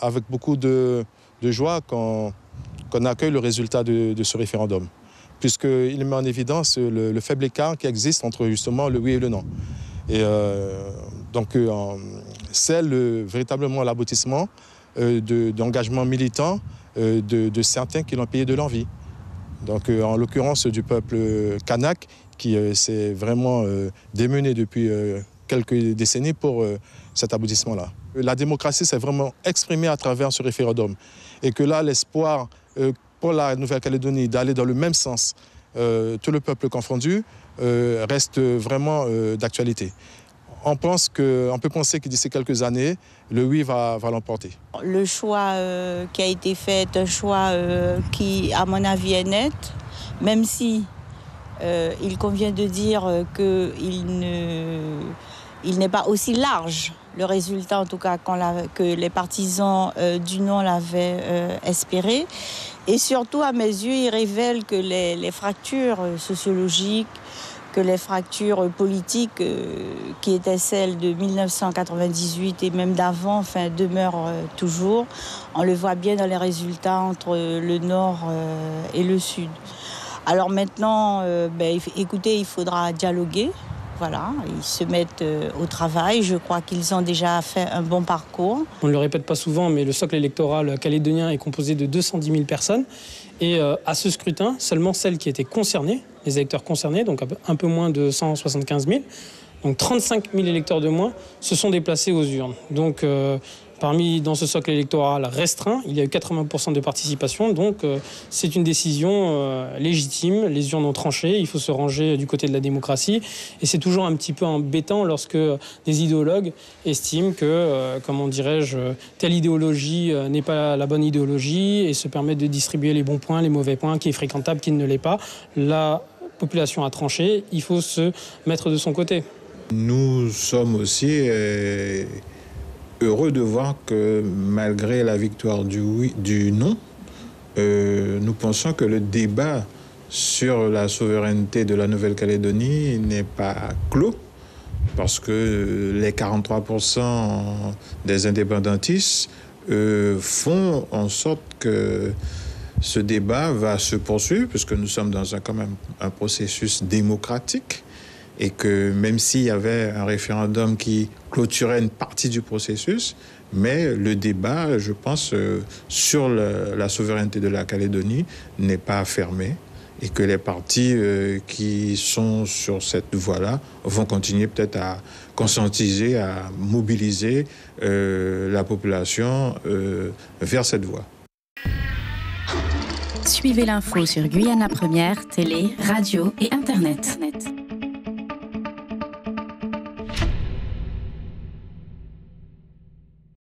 Avec beaucoup de joie qu'on accueille le résultat de ce référendum, puisqu'il met en évidence le faible écart qui existe entre justement le oui et le non. Et donc c'est véritablement l'aboutissement d'engagement militant de certains qui l'ont payé de leur vie. Donc en l'occurrence du peuple kanak qui s'est vraiment démené depuis quelques décennies pour cet aboutissement-là. La démocratie s'est vraiment exprimée à travers ce référendum. Et que là, l'espoir pour la Nouvelle-Calédonie d'aller dans le même sens, tout le peuple confondu, reste vraiment d'actualité. On peut penser que d'ici quelques années, le oui va l'emporter. Le choix qui a été fait est un choix qui, à mon avis, est net, même si il convient de dire qu'il n'est pas aussi large, le résultat en tout cas que les partisans du non l'avaient espéré. Et surtout, à mes yeux, il révèle que les fractures sociologiques, que les fractures politiques qui étaient celles de 1998 et même d'avant, demeurent toujours. On le voit bien dans les résultats entre le Nord et le Sud. Alors maintenant, écoutez, il faudra dialoguer. Voilà, ils se mettent au travail. Je crois qu'ils ont déjà fait un bon parcours. On ne le répète pas souvent, mais le socle électoral calédonien est composé de 210 000 personnes. Et à ce scrutin, seulement celles qui étaient concernées, les électeurs concernés, donc un peu moins de 175 000, donc 35 000 électeurs de moins, se sont déplacés aux urnes. Donc dans ce socle électoral restreint, il y a eu 80% de participation, donc c'est une décision légitime. Les urnes ont tranché, il faut se ranger du côté de la démocratie. Et c'est toujours un petit peu embêtant lorsque des idéologues estiment que, telle idéologie n'est pas la bonne idéologie et se permettent de distribuer les bons points, les mauvais points, qui est fréquentable, qui ne l'est pas. La population a tranché, il faut se mettre de son côté. Nous sommes aussi heureux de voir que malgré la victoire du non, nous pensons que le débat sur la souveraineté de la Nouvelle-Calédonie n'est pas clos, parce que les 43% des indépendantistes font en sorte que ce débat va se poursuivre, puisque nous sommes dans quand même un processus démocratique. Et que même s'il y avait un référendum qui clôturait une partie du processus, mais le débat, je pense, sur la souveraineté de la Calédonie n'est pas fermé et que les partis qui sont sur cette voie-là vont continuer peut-être à conscientiser, à mobiliser la population vers cette voie. Suivez l'info sur Guyana Première, télé, radio et Internet.